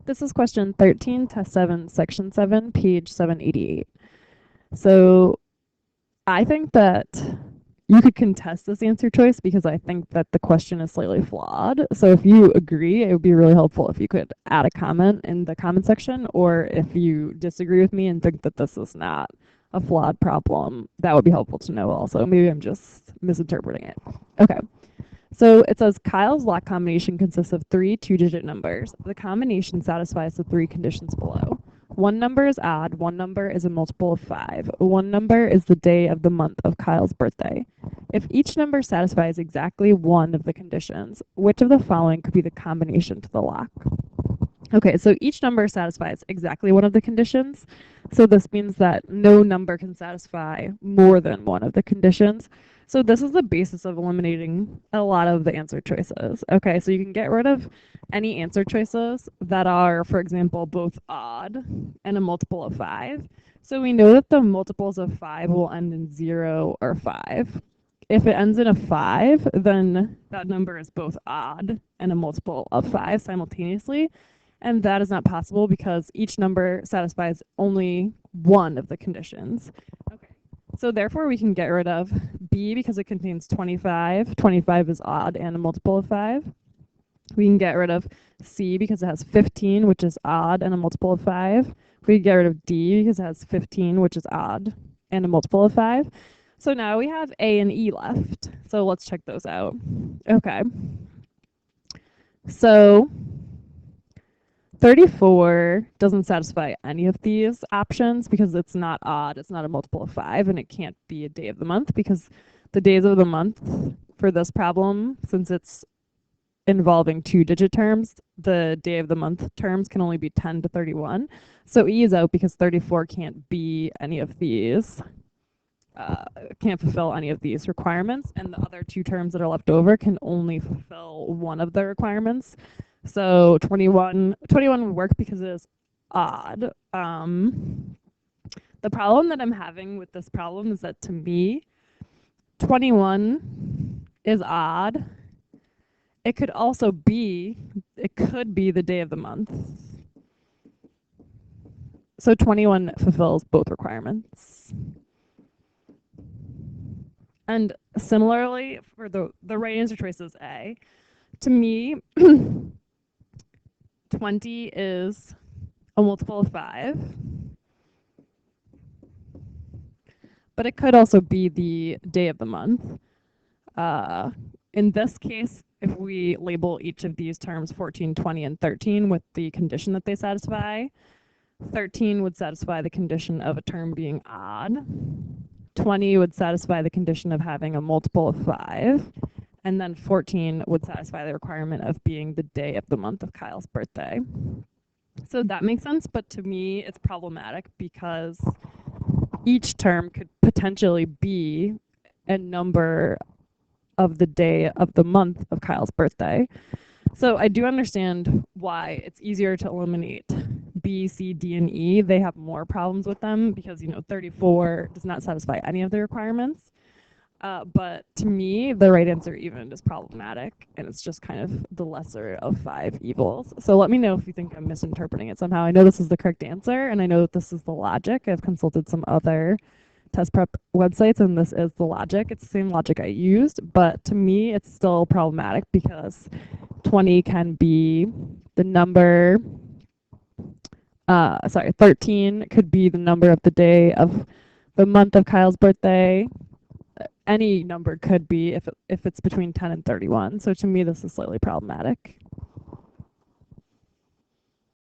This is question 13, test 7, section 7, page 788. So I think that you could contest this answer choice because I think that the question is slightly flawed. So if you agree, it would be really helpful if you could add a comment in the comment section, or if you disagree with me and think that this is not a flawed problem, that would be helpful to know also. Maybe I'm just misinterpreting it. Okay. So it says Kyle's lock combination consists of three two-digit numbers. The combination satisfies the three conditions below. One number is odd, one number is a multiple of 5, one number is the day of the month of Kyle's birthday. If each number satisfies exactly one of the conditions, which of the following could be the combination to the lock? Okay, so each number satisfies exactly one of the conditions. So this means that no number can satisfy more than one of the conditions. So this is the basis of eliminating a lot of the answer choices. Okay, so you can get rid of any answer choices that are, for example, both odd and a multiple of 5. So we know that the multiples of 5 will end in 0 or 5. If it ends in a 5, then that number is both odd and a multiple of 5 simultaneously. And that is not possible because each number satisfies only one of the conditions. Okay. So therefore we can get rid of B because it contains 25. 25 is odd and a multiple of 5. We can get rid of C because it has 15, which is odd and a multiple of 5. We can get rid of D because it has 15, which is odd and a multiple of 5. So now we have A and E left. So let's check those out. Okay. So 34 doesn't satisfy any of these options because it's not odd, it's not a multiple of 5, and it can't be a day of the month because the days of the month for this problem, since it's involving two-digit terms, the day of the month terms can only be 10 to 31. So E is out because 34 can't be any of these, can't fulfill any of these requirements, and the other two terms that are left over can only fulfill one of the requirements. So 21 would work because it is odd. The problem that I'm having with this problem is that to me, 21 is odd. It could be the day of the month. So 21 fulfills both requirements. And similarly, for the right answer choice is A. To me, 20 is a multiple of 5. But it could also be the day of the month. In this case, if we label each of these terms 14, 20, and 13 with the condition that they satisfy, 13 would satisfy the condition of a term being odd. 20 would satisfy the condition of having a multiple of 5. And then 14 would satisfy the requirement of being the day of the month of Kyle's birthday. So that makes sense, but to me, it's problematic because each term could potentially be a number of the day of the month of Kyle's birthday. So I do understand why it's easier to eliminate B, C, D, and E. They have more problems with them because, 34 does not satisfy any of the requirements. But to me, the right answer even is problematic, and it's just kind of the lesser of 5 evils. So let me know if you think I'm misinterpreting it somehow. I know this is the correct answer, and I know that this is the logic. I've consulted some other test prep websites, and this is the logic. It's the same logic I used, but to me, it's still problematic because 20 can be the number, 13 could be the number of the day of the month of Kyle's birthday. Any number could be if it's between 10 and 31. So to me, this is slightly problematic.